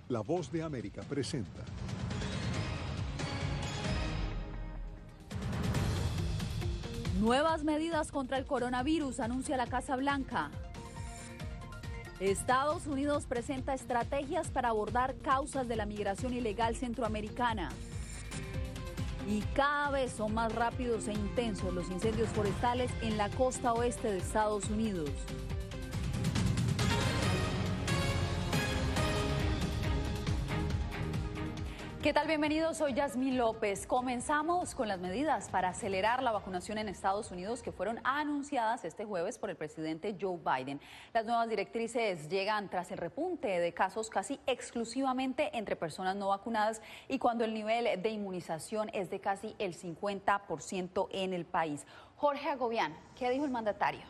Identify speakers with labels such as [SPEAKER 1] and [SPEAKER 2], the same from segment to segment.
[SPEAKER 1] La Voz de América presenta.
[SPEAKER 2] Nuevas medidas contra el coronavirus, anuncia la Casa Blanca. Estados Unidos presenta estrategias para abordar causas de la migración ilegal centroamericana. Y cada vez son más rápidos e intensos los incendios forestales en la costa oeste de Estados Unidos. ¿Qué tal? Bienvenidos, soy Yasmín López. Comenzamos con las medidas para acelerar la vacunación en Estados Unidos que fueron anunciadas este jueves por el presidente Joe Biden. Las nuevas directrices llegan tras el repunte de casos casi exclusivamente entre personas no vacunadas y cuando el nivel de inmunización es de casi el 50% en el país. Jorge Agobián, ¿qué dijo el mandatario?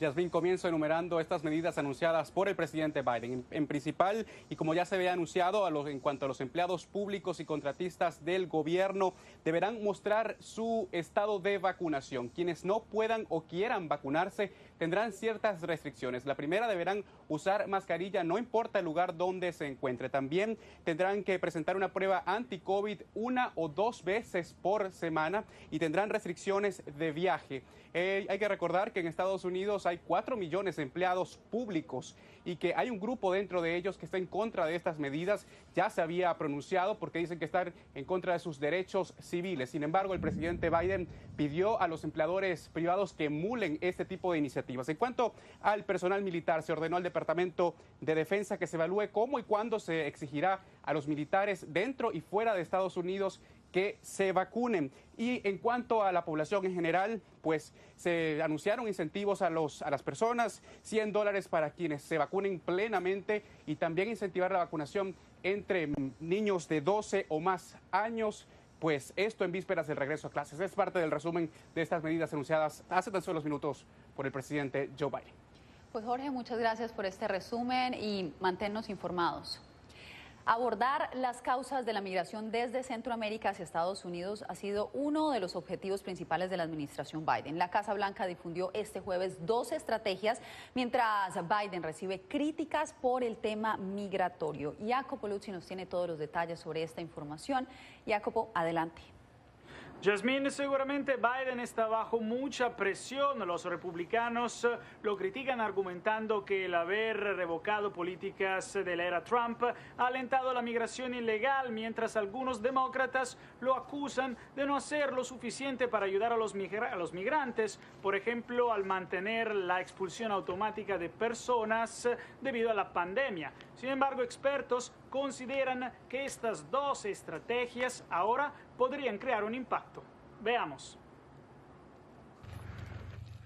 [SPEAKER 3] Yasmín, comienzo enumerando estas medidas anunciadas por el presidente Biden. En principal, y como ya se había anunciado, en cuanto a los empleados públicos y contratistas del gobierno, deberán mostrar su estado de vacunación. Quienes no puedan o quieran vacunarse tendrán ciertas restricciones. La primera, deberán usar mascarilla, no importa el lugar donde se encuentre. También tendrán que presentar una prueba anti-COVID 1 o 2 veces por semana y tendrán restricciones de viaje. Hay que recordar que en Estados Unidos hay 4 millones de empleados públicos y que hay un grupo dentro de ellos que está en contra de estas medidas. Ya se había pronunciado porque dicen que están en contra de sus derechos civiles. Sin embargo, el presidente Biden pidió a los empleadores privados que emulen este tipo de iniciativas. En cuanto al personal militar, se ordenó al Departamento de Defensa que se evalúe cómo y cuándo se exigirá a los militares dentro y fuera de Estados Unidos que se vacunen. Y en cuanto a la población en general, pues se anunciaron incentivos a las personas, $100 para quienes se vacunen plenamente y también incentivar la vacunación entre niños de 12 o más años. Pues esto en vísperas del regreso a clases. Es parte del resumen de estas medidas anunciadas hace tan solo minutos por el presidente Joe Biden.
[SPEAKER 2] Pues Jorge, muchas gracias por este resumen y manténnos informados. Abordar las causas de la migración desde Centroamérica hacia Estados Unidos ha sido uno de los objetivos principales de la administración Biden. La Casa Blanca difundió este jueves 2 estrategias mientras Biden recibe críticas por el tema migratorio. Jacopo Luzzi nos tiene todos los detalles sobre esta información. Jacopo, adelante.
[SPEAKER 4] Yasmín, seguramente Biden está bajo mucha presión. Los republicanos lo critican argumentando que el haber revocado políticas de la era Trump ha alentado la migración ilegal, mientras algunos demócratas lo acusan de no hacer lo suficiente para ayudar a los migrantes, por ejemplo, al mantener la expulsión automática de personas debido a la pandemia. Sin embargo, expertos consideran que estas 2 estrategias ahora podrían crear un impacto. Veamos.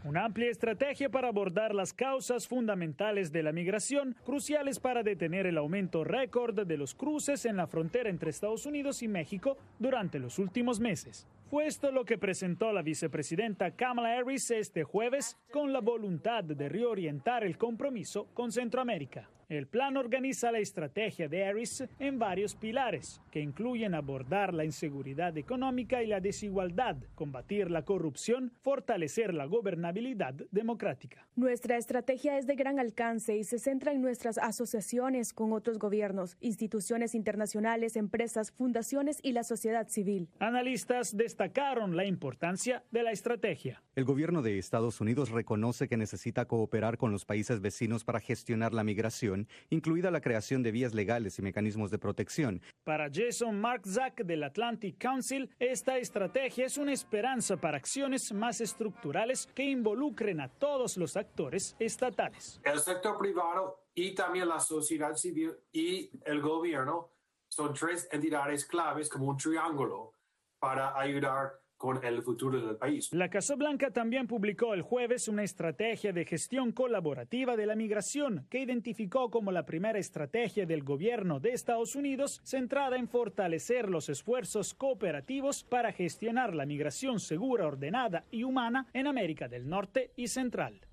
[SPEAKER 4] Una amplia estrategia para abordar las causas fundamentales de la migración, cruciales para detener el aumento récord de los cruces en la frontera entre Estados Unidos y México durante los últimos meses. Fue esto lo que presentó la vicepresidenta Kamala Harris este jueves con la voluntad de reorientar el compromiso con Centroamérica. El plan organiza la estrategia de Harris en varios pilares, que incluyen abordar la inseguridad económica y la desigualdad, combatir la corrupción, fortalecer la gobernabilidad democrática.
[SPEAKER 5] Nuestra estrategia es de gran alcance y se centra en nuestras asociaciones con otros gobiernos, instituciones internacionales, empresas, fundaciones y la sociedad civil.
[SPEAKER 4] Analistas destacaron la importancia de la estrategia.
[SPEAKER 6] El gobierno de Estados Unidos reconoce que necesita cooperar con los países vecinos para gestionar la migración, incluida la creación de vías legales y mecanismos de protección.
[SPEAKER 4] Para Jason Marczak del Atlantic Council, esta estrategia es una esperanza para acciones más estructurales que involucren a todos los actores estatales.
[SPEAKER 7] El sector privado y también la sociedad civil y el gobierno son 3 entidades claves como un triángulo para ayudar con el futuro del país.
[SPEAKER 4] La Casa Blanca también publicó el jueves una estrategia de gestión colaborativa de la migración que identificó como la primera estrategia del gobierno de Estados Unidos centrada en fortalecer los esfuerzos cooperativos para gestionar la migración segura, ordenada y humana en América del Norte y Central.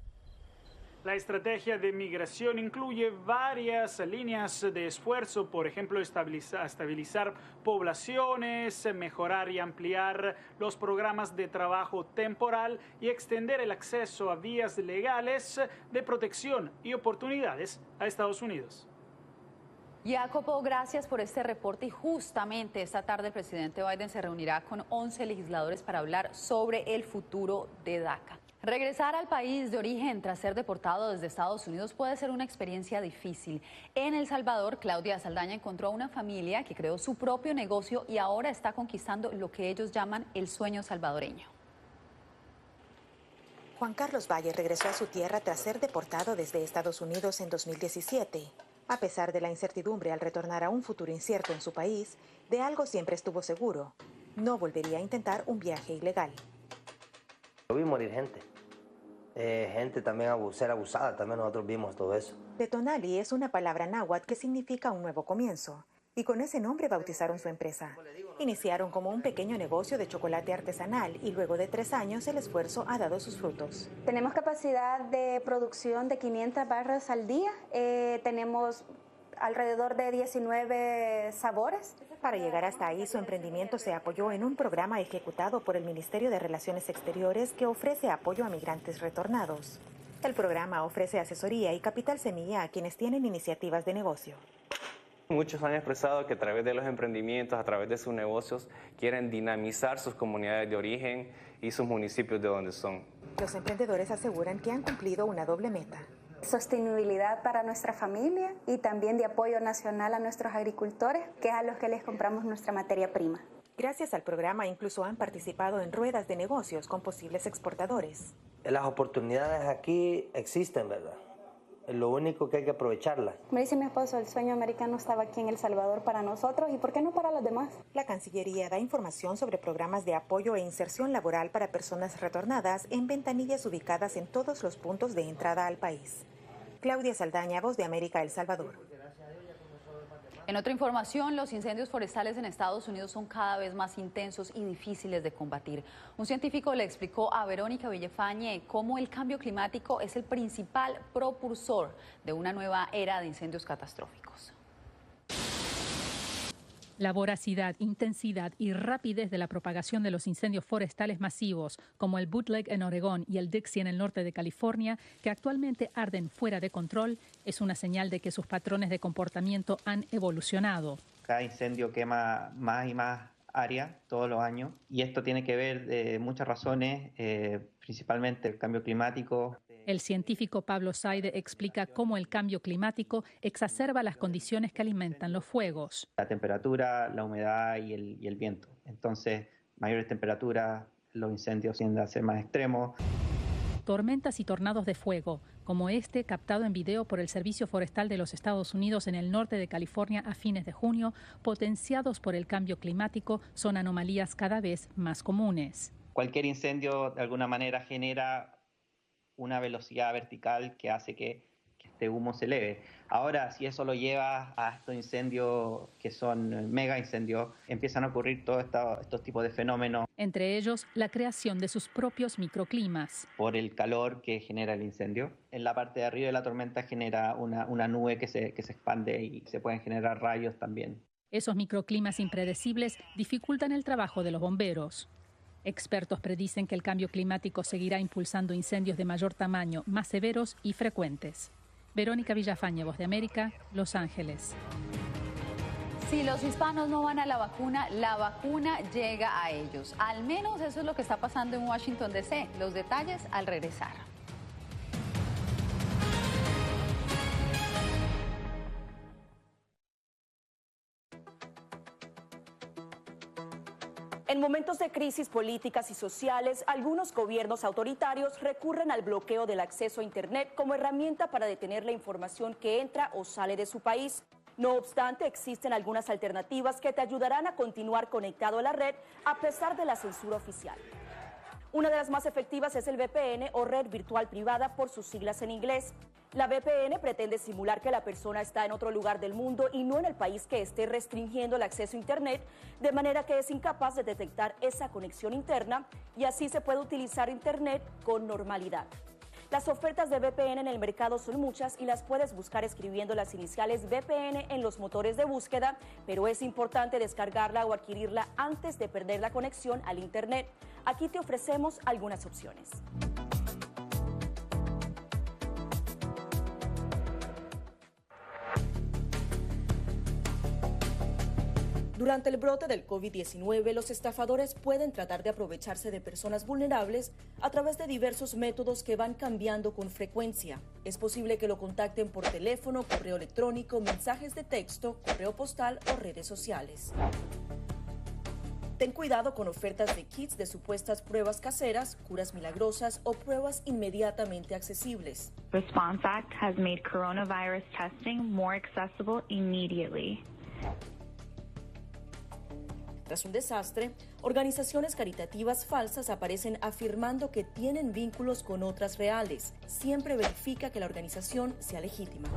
[SPEAKER 4] La estrategia de migración incluye varias líneas de esfuerzo, por ejemplo, estabilizar poblaciones, mejorar y ampliar los programas de trabajo temporal y extender el acceso a vías legales de protección y oportunidades a Estados Unidos.
[SPEAKER 2] Jacopo, gracias por este reporte y justamente esta tarde el presidente Biden se reunirá con 11 legisladores para hablar sobre el futuro de DACA. Regresar al país de origen tras ser deportado desde Estados Unidos puede ser una experiencia difícil. En El Salvador, Claudia Saldaña encontró a una familia que creó su propio negocio y ahora está conquistando lo que ellos llaman el sueño salvadoreño.
[SPEAKER 8] Juan Carlos Valle regresó a su tierra tras ser deportado desde Estados Unidos en 2017. A pesar de la incertidumbre al retornar a un futuro incierto en su país, de algo siempre estuvo seguro: no volvería a intentar un viaje ilegal.
[SPEAKER 9] Yo vi morir gente. Gente también ser abusada, también nosotros vimos todo eso.
[SPEAKER 8] Detonali es una palabra náhuatl que significa un nuevo comienzo, y con ese nombre bautizaron su empresa. Iniciaron como un pequeño negocio de chocolate artesanal y luego de 3 años el esfuerzo ha dado sus frutos.
[SPEAKER 10] Tenemos capacidad de producción de 500 barras al día, tenemos alrededor de 19 sabores.
[SPEAKER 8] Para llegar hasta ahí, su emprendimiento se apoyó en un programa ejecutado por el Ministerio de Relaciones Exteriores que ofrece apoyo a migrantes retornados. El programa ofrece asesoría y capital semilla a quienes tienen iniciativas de negocio.
[SPEAKER 11] Muchos han expresado que a través de los emprendimientos, a través de sus negocios, quieren dinamizar sus comunidades de origen y sus municipios de donde son.
[SPEAKER 8] Los emprendedores aseguran que han cumplido una doble meta:
[SPEAKER 10] sostenibilidad para nuestra familia y también de apoyo nacional a nuestros agricultores, que es a los que les compramos nuestra materia prima.
[SPEAKER 8] Gracias al programa incluso han participado en ruedas de negocios con posibles exportadores.
[SPEAKER 9] Las oportunidades aquí existen, ¿verdad? Lo único que hay que aprovecharlas.
[SPEAKER 10] Me dice mi esposo, el sueño americano estaba aquí en El Salvador para nosotros, ¿y por qué no para los demás?
[SPEAKER 8] La Cancillería da información sobre programas de apoyo e inserción laboral para personas retornadas en ventanillas ubicadas en todos los puntos de entrada al país. Claudia Saldaña, Voz de América, El Salvador.
[SPEAKER 2] En otra información, los incendios forestales en Estados Unidos son cada vez más intensos y difíciles de combatir. Un científico le explicó a Verónica Villafañe cómo el cambio climático es el principal propulsor de una nueva era de incendios catastróficos.
[SPEAKER 12] La voracidad, intensidad y rapidez de la propagación de los incendios forestales masivos, como el Bootleg en Oregón y el Dixie en el norte de California, que actualmente arden fuera de control, es una señal de que sus patrones de comportamiento han evolucionado.
[SPEAKER 13] Cada incendio quema más y más área todos los años, y esto tiene que ver de muchas razones, principalmente el cambio climático.
[SPEAKER 12] El científico Pablo Saide explica cómo el cambio climático exacerba las condiciones que alimentan los fuegos.
[SPEAKER 13] La temperatura, la humedad y el viento. Entonces, mayores temperaturas, los incendios tienden a ser más extremos.
[SPEAKER 12] Tormentas y tornados de fuego, como este captado en video por el Servicio Forestal de los Estados Unidos en el norte de California a fines de junio, potenciados por el cambio climático, son anomalías cada vez más comunes.
[SPEAKER 13] Cualquier incendio de alguna manera genera una velocidad vertical que hace que este humo se eleve. Ahora, si eso lo lleva a estos incendios que son mega incendios, empiezan a ocurrir todos estos tipos de fenómenos.
[SPEAKER 12] Entre ellos, la creación de sus propios microclimas.
[SPEAKER 13] Por el calor que genera el incendio. En la parte de arriba de la tormenta genera una nube que se expande y se pueden generar rayos también.
[SPEAKER 12] Esos microclimas impredecibles dificultan el trabajo de los bomberos. Expertos predicen que el cambio climático seguirá impulsando incendios de mayor tamaño, más severos y frecuentes. Verónica Villafañe, Voz de América, Los Ángeles.
[SPEAKER 2] Si los hispanos no van a la vacuna llega a ellos. Al menos eso es lo que está pasando en Washington, D.C. Los detalles al regresar.
[SPEAKER 14] En momentos de crisis políticas y sociales, algunos gobiernos autoritarios recurren al bloqueo del acceso a Internet como herramienta para detener la información que entra o sale de su país. No obstante, existen algunas alternativas que te ayudarán a continuar conectado a la red a pesar de la censura oficial. Una de las más efectivas es el VPN o red virtual privada por sus siglas en inglés. La VPN pretende simular que la persona está en otro lugar del mundo y no en el país que esté restringiendo el acceso a Internet, de manera que es incapaz de detectar esa conexión interna y así se puede utilizar Internet con normalidad. Las ofertas de VPN en el mercado son muchas y las puedes buscar escribiendo las iniciales VPN en los motores de búsqueda, pero es importante descargarla o adquirirla antes de perder la conexión al Internet. Aquí te ofrecemos algunas opciones. Durante el brote del COVID-19, los estafadores pueden tratar de aprovecharse de personas vulnerables a través de diversos métodos que van cambiando con frecuencia. Es posible que lo contacten por teléfono, correo electrónico, mensajes de texto, correo postal o redes sociales. Ten cuidado con ofertas de kits de supuestas pruebas caseras, curas milagrosas o pruebas inmediatamente accesibles.
[SPEAKER 15] Response Act has made coronavirus testing more accessible immediately.
[SPEAKER 14] Tras un desastre, organizaciones caritativas falsas aparecen afirmando que tienen vínculos con otras reales. Siempre verifica que la organización sea legítima.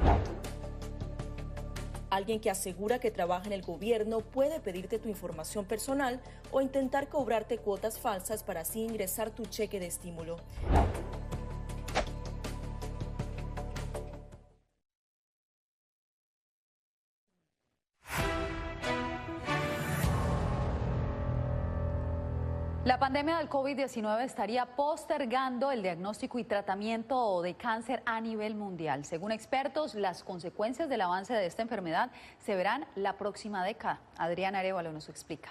[SPEAKER 14] Alguien que asegura que trabaja en el gobierno puede pedirte tu información personal o intentar cobrarte cuotas falsas para así ingresar tu cheque de estímulo.
[SPEAKER 2] La pandemia del COVID-19 estaría postergando el diagnóstico y tratamiento de cáncer a nivel mundial. Según expertos, las consecuencias del avance de esta enfermedad se verán la próxima década. Adriana Arévalo nos explica.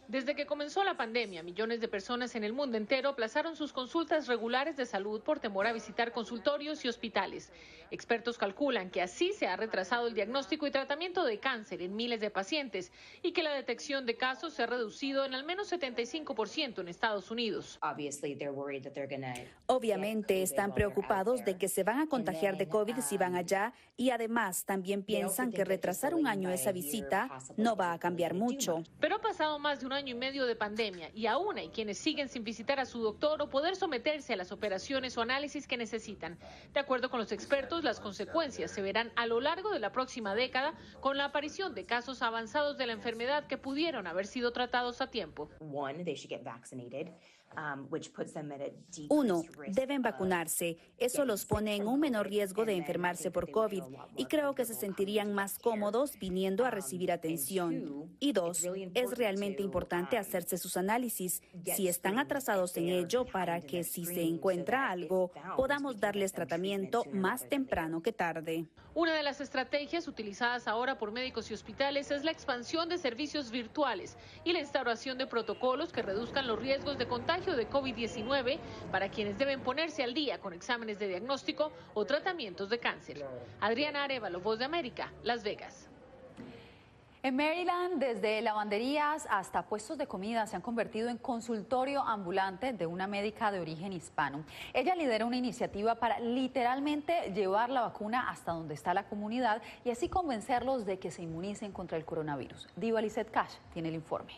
[SPEAKER 16] Desde que comenzó la pandemia, millones de personas en el mundo entero aplazaron sus consultas regulares de salud por temor a visitar consultorios y hospitales. Expertos calculan que así se ha retrasado el diagnóstico y tratamiento de cáncer en miles de pacientes y que la detección de casos se ha reducido en al menos 75% en Estados Unidos.
[SPEAKER 17] Obviamente están preocupados de que se van a contagiar de COVID si van allá y además también piensan que retrasar un año esa visita no va a cambiar mucho.
[SPEAKER 16] Pero ha pasado más de un año y medio de pandemia y aún hay quienes siguen sin visitar a su doctor o poder someterse a las operaciones o análisis que necesitan. De acuerdo con los expertos, las consecuencias se verán a lo largo de la próxima década con la aparición de casos avanzados de la enfermedad que pudieron haber sido tratados a tiempo.
[SPEAKER 17] Uno, deben vacunarse. Eso los pone en un menor riesgo de enfermarse por COVID y creo que se sentirían más cómodos viniendo a recibir atención. Y dos, es realmente importante hacerse sus análisis. Si están atrasados en ello, para que si se encuentra algo, podamos darles tratamiento más temprano que tarde.
[SPEAKER 16] Una de las estrategias utilizadas ahora por médicos y hospitales es la expansión de servicios virtuales y la instauración de protocolos que reduzcan los riesgos de contagio de COVID-19 para quienes deben ponerse al día con exámenes de diagnóstico o tratamientos de cáncer. Adriana Arévalo, Voz de América, Las Vegas.
[SPEAKER 2] En Maryland, desde lavanderías hasta puestos de comida se han convertido en consultorio ambulante de una médica de origen hispano. Ella lidera una iniciativa para literalmente llevar la vacuna hasta donde está la comunidad y así convencerlos de que se inmunicen contra el coronavirus. Diva Lizeth Cash tiene el informe.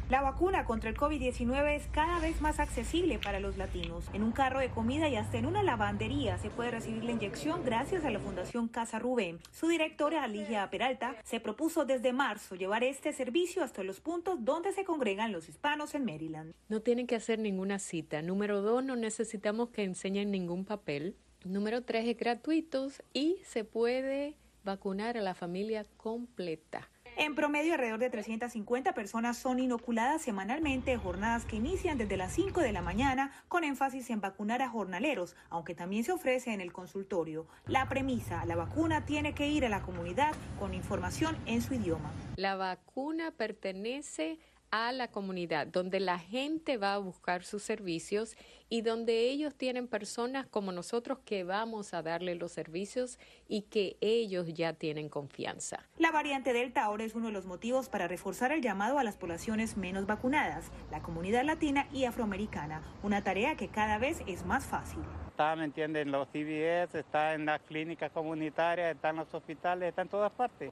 [SPEAKER 18] La vacuna contra el COVID-19 es cada vez más accesible para los latinos. En un carro de comida y hasta en una lavandería se puede recibir la inyección gracias a la Fundación Casa Rubén. Su directora, Alicia Peralta, se propuso desde marzo llevar este servicio hasta los puntos donde se congregan los hispanos en Maryland.
[SPEAKER 19] No tienen que hacer ninguna cita. Número 2, no necesitamos que enseñen ningún papel. Número 3, es gratuito y se puede vacunar a la familia completa.
[SPEAKER 18] En promedio, alrededor de 350 personas son inoculadas semanalmente en jornadas que inician desde las 5 de la mañana, con énfasis en vacunar a jornaleros, aunque también se ofrece en el consultorio. La premisa, la vacuna tiene que ir a la comunidad con información en su idioma.
[SPEAKER 19] La vacuna pertenece a la comunidad, donde la gente va a buscar sus servicios y donde ellos tienen personas como nosotros que vamos a darle los servicios y que ellos ya tienen confianza.
[SPEAKER 18] La variante Delta ahora es uno de los motivos para reforzar el llamado a las poblaciones menos vacunadas, la comunidad latina y afroamericana, una tarea que cada vez es más fácil.
[SPEAKER 20] Está, ¿me entienden? Los CVS, está en las clínicas comunitarias, está en los hospitales, está en todas partes.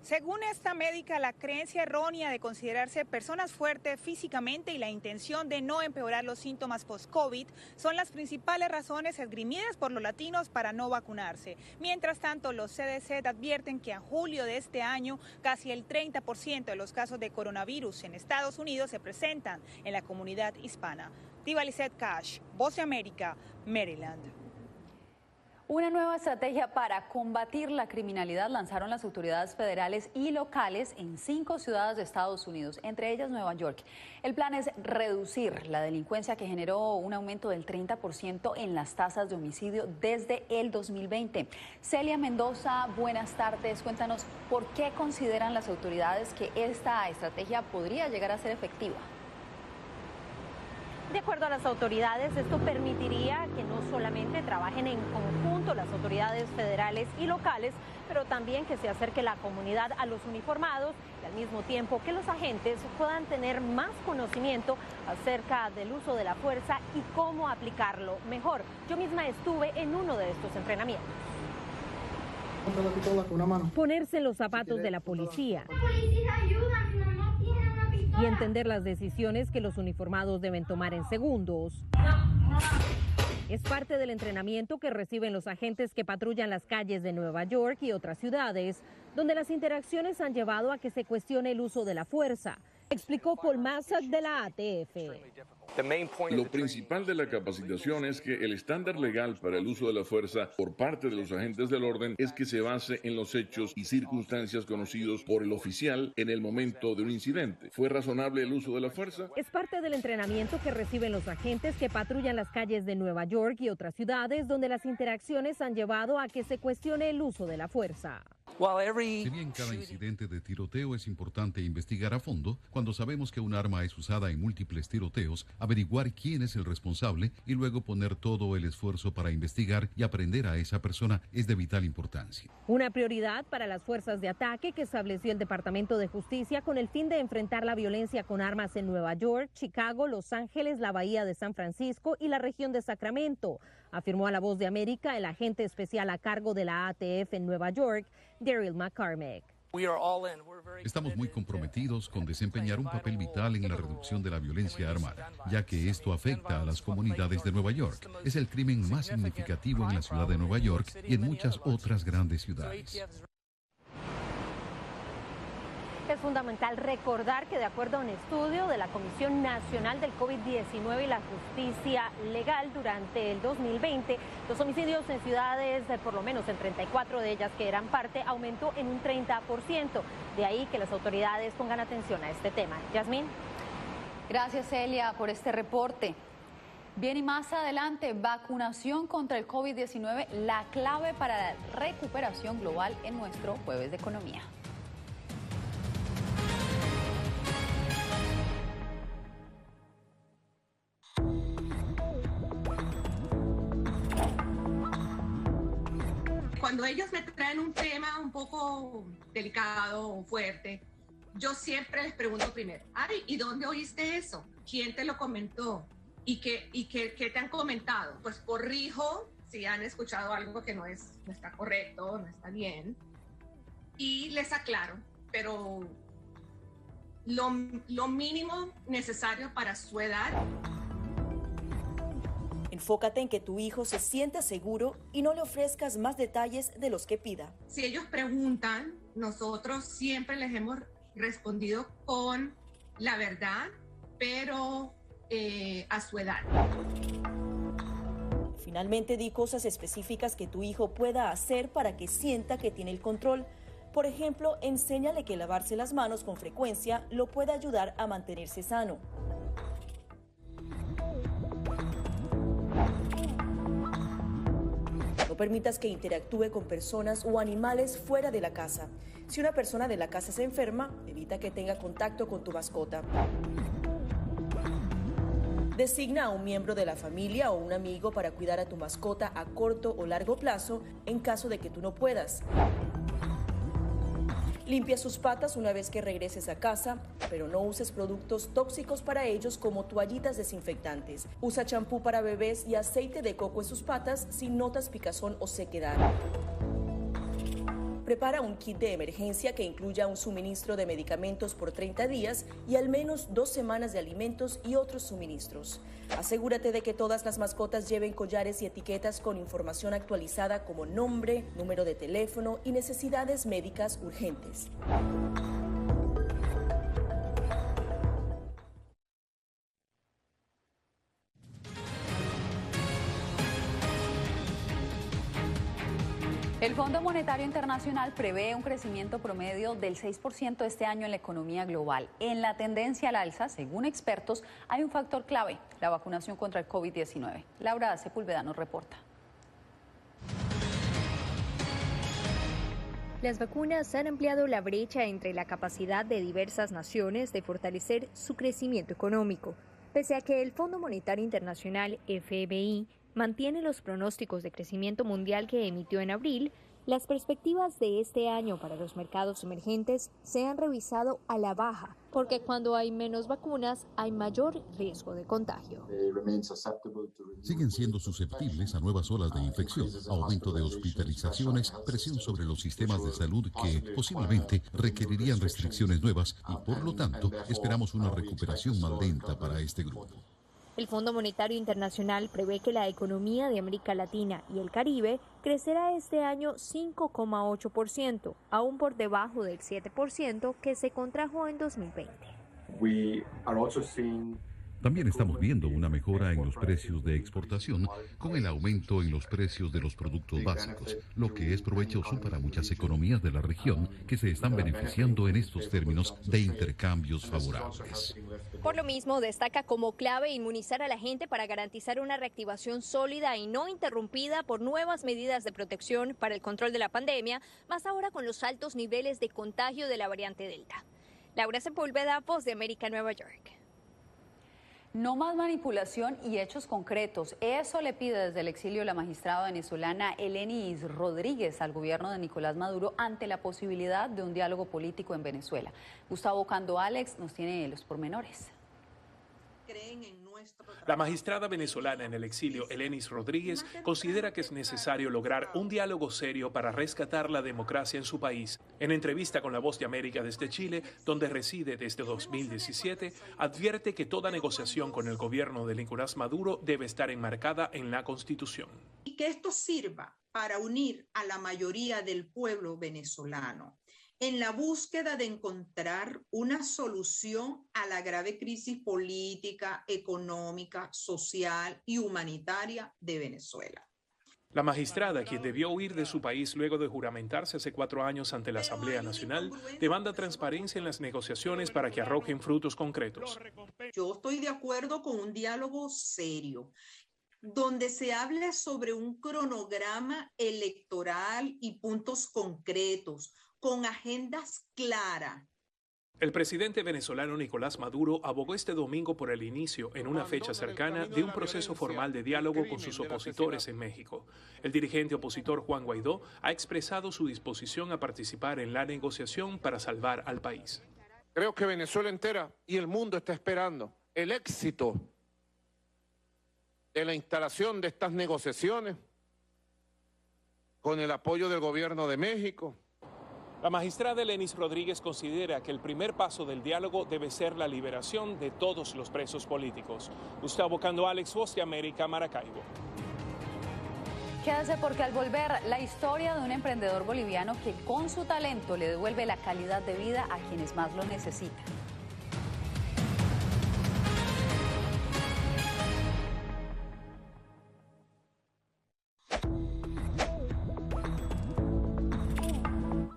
[SPEAKER 18] Según esta médica, la creencia errónea de considerarse personas fuertes físicamente y la intención de no empeorar los síntomas post-COVID son las principales razones esgrimidas por los latinos para no vacunarse. Mientras tanto, los CDC advierten que a julio de este año casi el 30% de los casos de coronavirus en Estados Unidos se presentan en la comunidad hispana. Divalicet Cash, Voz de América, Maryland.
[SPEAKER 2] Una nueva estrategia para combatir la criminalidad lanzaron las autoridades federales y locales en 5 ciudades de Estados Unidos, entre ellas Nueva York. El plan es reducir la delincuencia que generó un aumento del 30% en las tasas de homicidio desde el 2020. Celia Mendoza, buenas tardes. Cuéntanos por qué consideran las autoridades que esta estrategia podría llegar a ser efectiva.
[SPEAKER 21] De acuerdo a las autoridades, esto permitiría que no solamente trabajen en conjunto las autoridades federales y locales, pero también que se acerque la comunidad a los uniformados y al mismo tiempo que los agentes puedan tener más conocimiento acerca del uso de la fuerza y cómo aplicarlo mejor. Yo misma estuve en uno de estos entrenamientos. Ponerse en los zapatos de la policía y entender las decisiones que los uniformados deben tomar en segundos. Es parte del entrenamiento que reciben los agentes que patrullan las calles de Nueva York y otras ciudades, donde las interacciones han llevado a que se cuestione el uso de la fuerza, explicó Paul Massac de la ATF.
[SPEAKER 22] Lo principal de la capacitación es que el estándar legal para el uso de la fuerza por parte de los agentes del orden es que se base en los hechos y circunstancias conocidos por el oficial en el momento de un incidente. ¿Fue razonable el uso de la fuerza?
[SPEAKER 21] Es parte del entrenamiento que reciben los agentes que patrullan las calles de Nueva York y otras ciudades donde las interacciones han llevado a que se cuestione el uso de la fuerza.
[SPEAKER 23] Si bien cada incidente de tiroteo es importante investigar a fondo, cuando sabemos que un arma es usada en múltiples tiroteos, averiguar quién es el responsable y luego poner todo el esfuerzo para investigar y aprender a esa persona es de vital importancia.
[SPEAKER 21] Una prioridad para las fuerzas de ataque que estableció el Departamento de Justicia con el fin de enfrentar la violencia con armas en Nueva York, Chicago, Los Ángeles, la Bahía de San Francisco y la región de Sacramento, afirmó a La Voz de América el agente especial a cargo de la ATF en Nueva York, Daryl McCormick.
[SPEAKER 23] Estamos muy comprometidos con desempeñar un papel vital en la reducción de la violencia armada, ya que esto afecta a las comunidades de Nueva York. Es el crimen más significativo en la ciudad de Nueva York y en muchas otras grandes ciudades.
[SPEAKER 21] Es fundamental recordar que de acuerdo a un estudio de la Comisión Nacional del COVID-19 y la Justicia Legal durante el 2020, los homicidios en ciudades, por lo menos en 34 de ellas que eran parte, aumentó en un 30%. De ahí que las autoridades pongan atención a este tema. Yasmín.
[SPEAKER 2] Gracias, Celia, por este reporte. Bien, y más adelante, vacunación contra el COVID-19, la clave para la recuperación global en nuestro Jueves de Economía.
[SPEAKER 24] Cuando ellos me traen un tema un poco delicado o fuerte, yo siempre les pregunto primero, ay, ¿y dónde oíste eso? ¿Quién te lo comentó? ¿Y qué te han comentado? Pues corrijo si han escuchado algo que no está correcto, no está bien, y les aclaro, pero lo mínimo necesario para su edad.
[SPEAKER 14] Enfócate en que tu hijo se sienta seguro y no le ofrezcas más detalles de los que pida.
[SPEAKER 24] Si ellos preguntan, nosotros siempre les hemos respondido con la verdad, pero a su edad.
[SPEAKER 14] Finalmente, di cosas específicas que tu hijo pueda hacer para que sienta que tiene el control. Por ejemplo, enséñale que lavarse las manos con frecuencia lo puede ayudar a mantenerse sano. No permitas que interactúe con personas o animales fuera de la casa. Si una persona de la casa se enferma, evita que tenga contacto con tu mascota. Designa a un miembro de la familia o un amigo para cuidar a tu mascota a corto o largo plazo en caso de que tú no puedas. Limpia sus patas una vez que regreses a casa, pero no uses productos tóxicos para ellos como toallitas desinfectantes. Usa champú para bebés y aceite de coco en sus patas si notas picazón o sequedad. Prepara un kit de emergencia que incluya un suministro de medicamentos por 30 días y al menos 2 semanas de alimentos y otros suministros. Asegúrate de que todas las mascotas lleven collares y etiquetas con información actualizada como nombre, número de teléfono y necesidades médicas urgentes.
[SPEAKER 2] El Fondo Monetario Internacional prevé un crecimiento promedio del 6% este año en la economía global. En la tendencia al alza, según expertos, hay un factor clave, la vacunación contra el COVID-19. Laura Sepúlveda nos reporta.
[SPEAKER 1] Las vacunas han ampliado la brecha entre la capacidad de diversas naciones de fortalecer su crecimiento económico. Pese a que el Fondo Monetario Internacional, FMI, mantiene los pronósticos de crecimiento mundial que emitió en abril, las perspectivas de este año para los mercados emergentes se han revisado a la baja, porque cuando hay menos vacunas hay mayor riesgo de contagio.
[SPEAKER 23] Siguen siendo susceptibles a nuevas olas de infección, aumento de hospitalizaciones, presión sobre los sistemas de salud que posiblemente requerirían restricciones nuevas y por lo tanto esperamos una recuperación más lenta para este grupo.
[SPEAKER 1] El Fondo Monetario Internacional prevé que la economía de América Latina y el Caribe crecerá este año 5,8%, aún por debajo del 7% que se contrajo en 2020.
[SPEAKER 23] También estamos viendo una mejora en los precios de exportación con el aumento en los precios de los productos básicos, lo que es provechoso para muchas economías de la región que se están beneficiando en estos términos de intercambios favorables.
[SPEAKER 1] Por lo mismo, destaca como clave inmunizar a la gente para garantizar una reactivación sólida y no interrumpida por nuevas medidas de protección para el control de la pandemia, más ahora con los altos niveles de contagio de la variante Delta. Laura Sepúlveda, Voz de América, Nueva York.
[SPEAKER 2] No más manipulación y hechos concretos. Eso le pide desde el exilio la magistrada venezolana Elenis Rodríguez al gobierno de Nicolás Maduro ante la posibilidad de un diálogo político en Venezuela. Gustavo Cando Alex nos tiene los pormenores.
[SPEAKER 3] La magistrada venezolana en el exilio, Elenis Rodríguez, considera que es necesario lograr un diálogo serio para rescatar la democracia en su país. En entrevista con La Voz de América desde Chile, donde reside desde 2017, advierte que toda negociación con el gobierno de Nicolás Maduro debe estar enmarcada en la Constitución.
[SPEAKER 5] Y que esto sirva para unir a la mayoría del pueblo venezolano en la búsqueda de encontrar una solución a la grave crisis política, económica, social y humanitaria de Venezuela.
[SPEAKER 3] La magistrada, quien debió huir de su país luego de juramentarse hace 4 años ante la Asamblea Nacional, demanda transparencia en las negociaciones para que arrojen frutos concretos.
[SPEAKER 5] Yo estoy de acuerdo con un diálogo serio, donde se hable sobre un cronograma electoral y puntos concretos, con agendas claras.
[SPEAKER 3] El presidente venezolano Nicolás Maduro abogó este domingo por el inicio, en una fecha cercana, de un proceso formal de diálogo con sus opositores en México. El dirigente opositor Juan Guaidó ha expresado su disposición a participar en la negociación para salvar al país.
[SPEAKER 6] Creo que Venezuela entera y el mundo está esperando el éxito de la instalación de estas negociaciones con el apoyo del gobierno de México.
[SPEAKER 3] La magistrada Elenis Rodríguez considera que el primer paso del diálogo debe ser la liberación de todos los presos políticos. Gustavo Cando Alex, Voz de América, Maracaibo.
[SPEAKER 2] Quédese porque al volver, la historia de un emprendedor boliviano que con su talento le devuelve la calidad de vida a quienes más lo necesitan.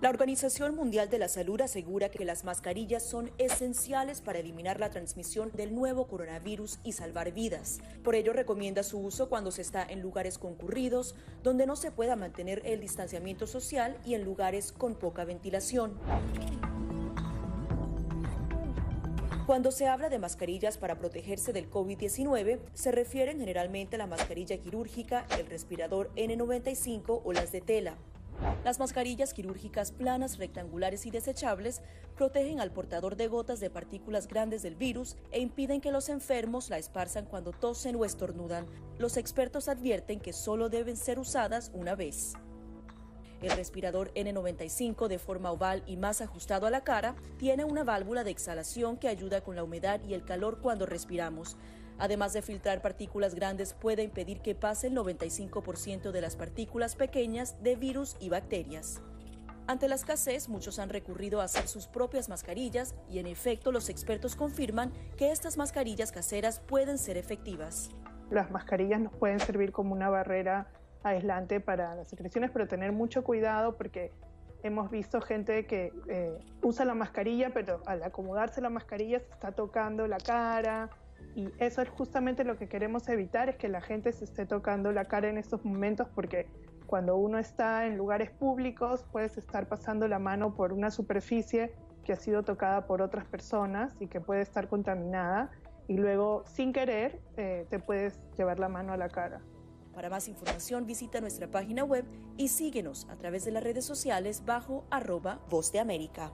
[SPEAKER 14] La Organización Mundial de la Salud asegura que las mascarillas son esenciales para eliminar la transmisión del nuevo coronavirus y salvar vidas. Por ello, recomienda su uso cuando se está en lugares concurridos, donde no se pueda mantener el distanciamiento social y en lugares con poca ventilación. Cuando se habla de mascarillas para protegerse del COVID-19, se refieren generalmente a la mascarilla quirúrgica, el respirador N95 o las de tela. Las mascarillas quirúrgicas planas, rectangulares y desechables protegen al portador de gotas de partículas grandes del virus e impiden que los enfermos la esparzan cuando tosen o estornudan. Los expertos advierten que solo deben ser usadas una vez. El respirador N95, de forma oval y más ajustado a la cara, tiene una válvula de exhalación que ayuda con la humedad y el calor cuando respiramos. Además de filtrar partículas grandes, puede impedir que pase el 95% de las partículas pequeñas de virus y bacterias. Ante la escasez, muchos han recurrido a hacer sus propias mascarillas y en efecto los expertos confirman que estas mascarillas caseras pueden ser efectivas.
[SPEAKER 25] Las mascarillas nos pueden servir como una barrera
[SPEAKER 4] aislante para las secreciones, pero tener mucho cuidado porque hemos visto gente que usa la mascarilla, pero al acomodarse la mascarilla se está tocando la cara, y eso es justamente lo que queremos evitar, es que la gente se esté tocando la cara en estos momentos, porque cuando uno está en lugares públicos puedes estar pasando la mano por una superficie que ha sido tocada por otras personas y que puede estar contaminada, y luego sin querer te puedes llevar la mano a la cara.
[SPEAKER 14] Para más información visita nuestra página web y síguenos a través de las redes sociales bajo @Voz de América.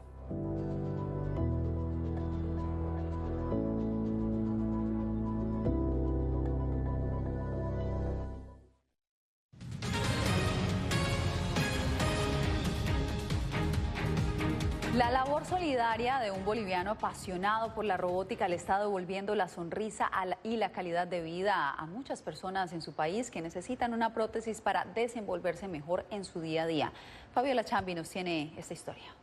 [SPEAKER 2] La labor solidaria de un boliviano apasionado por la robótica le está devolviendo la sonrisa y la calidad de vida a muchas personas en su país que necesitan una prótesis para desenvolverse mejor en su día a día. Fabiola Chambi nos tiene esta historia.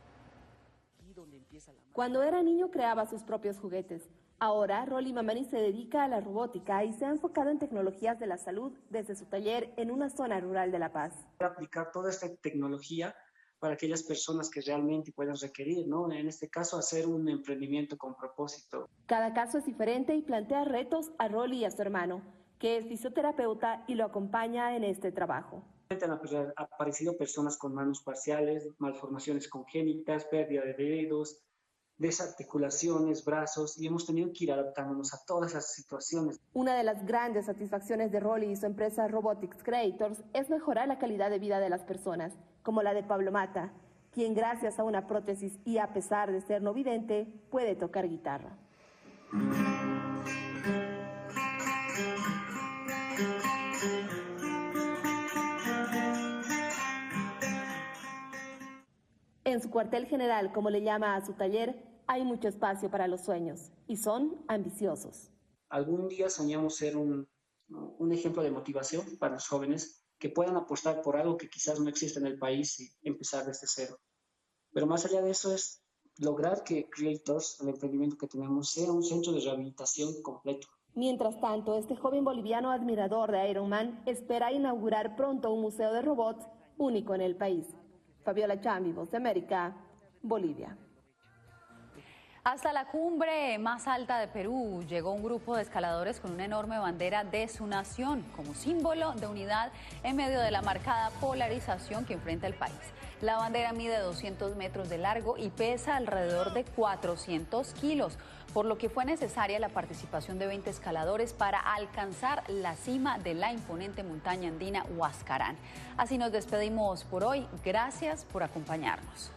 [SPEAKER 7] Cuando era niño creaba sus propios juguetes. Ahora, Rolly Mamani se dedica a la robótica y se ha enfocado en tecnologías de la salud desde su taller en una zona rural de La Paz.
[SPEAKER 9] Aplicar toda esta tecnología para aquellas personas que realmente puedan requerir, ¿no? En este caso, hacer un emprendimiento con propósito.
[SPEAKER 7] Cada caso es diferente y plantea retos a Rolly y a su hermano, que es fisioterapeuta y lo acompaña en este trabajo.
[SPEAKER 9] Han aparecido personas con manos parciales, malformaciones congénitas, pérdida de dedos, desarticulaciones, brazos, y hemos tenido que ir adaptándonos a todas esas situaciones.
[SPEAKER 7] Una de las grandes satisfacciones de Rolly y su empresa Robotics Creators es mejorar la calidad de vida de las personas, como la de Pablo Mata, quien gracias a una prótesis y a pesar de ser no vidente, puede tocar guitarra. En su cuartel general, como le llama a su taller, hay mucho espacio para los sueños y son ambiciosos.
[SPEAKER 9] Algún día soñamos ser un ejemplo de motivación para los jóvenes que puedan apostar por algo que quizás no existe en el país y empezar desde cero. Pero más allá de eso es lograr que Creators, el emprendimiento que tenemos, sea un centro de rehabilitación completo.
[SPEAKER 7] Mientras tanto, este joven boliviano admirador de Iron Man espera inaugurar pronto un museo de robots único en el país. Fabiola Chambi, Voz de América, Bolivia.
[SPEAKER 2] Hasta la cumbre más alta de Perú llegó un grupo de escaladores con una enorme bandera de su nación como símbolo de unidad en medio de la marcada polarización que enfrenta el país. La bandera mide 200 metros de largo y pesa alrededor de 400 kilos, por lo que fue necesaria la participación de 20 escaladores para alcanzar la cima de la imponente montaña andina Huascarán. Así nos despedimos por hoy. Gracias por acompañarnos.